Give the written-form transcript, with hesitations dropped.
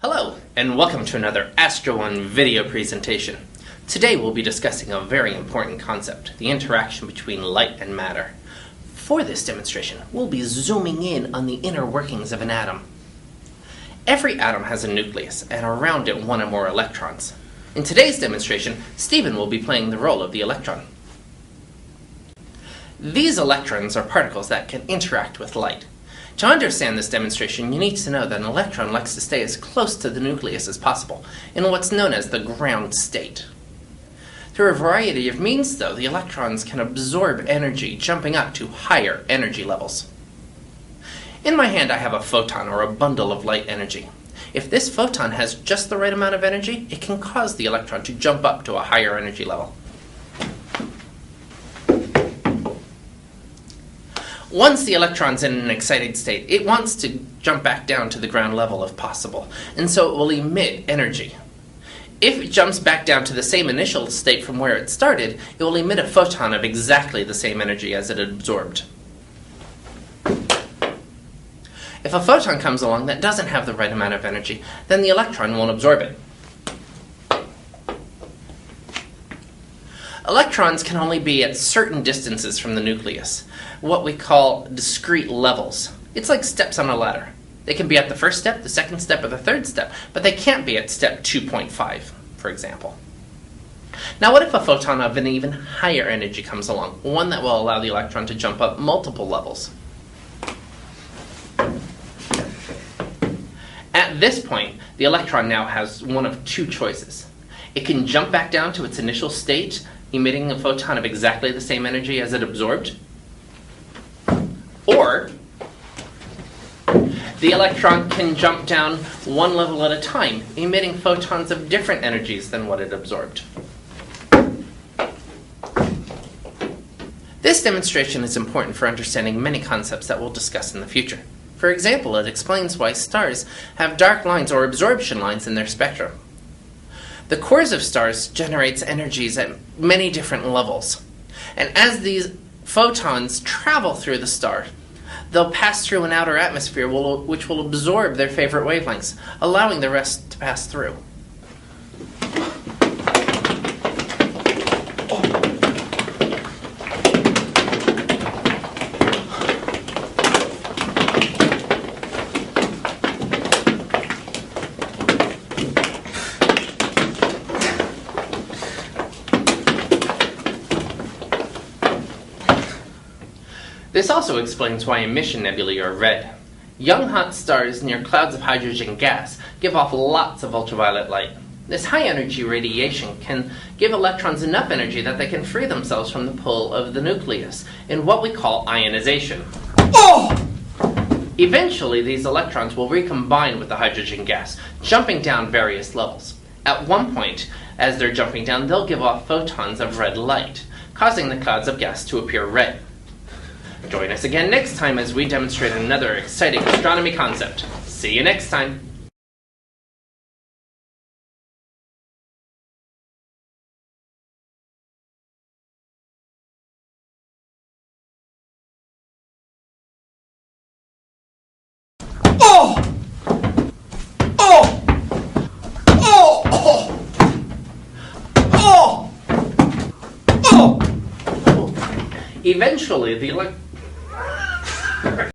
Hello, and welcome to another Astro video presentation. Today we'll be discussing a very important concept, the interaction between light and matter. For this demonstration, we'll be zooming in on the inner workings of an atom. Every atom has a nucleus, and around it one or more electrons. In today's demonstration, Stephen will be playing the role of the electron. These electrons are particles that can interact with light. To understand this demonstration, you need to know that an electron likes to stay as close to the nucleus as possible, in what's known as the ground state. Through a variety of means, though, the electrons can absorb energy, jumping up to higher energy levels. In my hand I have a photon, or a bundle of light energy. If this photon has just the right amount of energy, it can cause the electron to jump up to a higher energy level. Once the electron's in an excited state, it wants to jump back down to the ground level if possible, and so it will emit energy. If it jumps back down to the same initial state from where it started, it will emit a photon of exactly the same energy as it had absorbed. If a photon comes along that doesn't have the right amount of energy, then the electron won't absorb it. Electrons can only be at certain distances from the nucleus, what we call discrete levels. It's like steps on a ladder. They can be at the first step, the second step, or the third step, but they can't be at step 2.5, for example. Now what if a photon of an even higher energy comes along, one that will allow the electron to jump up multiple levels? At this point, the electron now has one of two choices. It can jump back down to its initial state, emitting a photon of exactly the same energy as it absorbed, or the electron can jump down one level at a time, emitting photons of different energies than what it absorbed. This demonstration is important for understanding many concepts that we'll discuss in the future. For example, it explains why stars have dark lines or absorption lines in their spectrum. The cores of stars generates energies at many different levels, and as these photons travel through the star, they'll pass through an outer atmosphere which will absorb their favorite wavelengths, allowing the rest to pass through. This also explains why emission nebulae are red. Young hot stars near clouds of hydrogen gas give off lots of ultraviolet light. This high-energy radiation can give electrons enough energy that they can free themselves from the pull of the nucleus in what we call ionization. Eventually, these electrons will recombine with the hydrogen gas, jumping down various levels. At one point, as they're jumping down, they'll give off photons of red light, causing the clouds of gas to appear red. Join us again next time as we demonstrate another exciting astronomy concept. See you next time! Eventually, the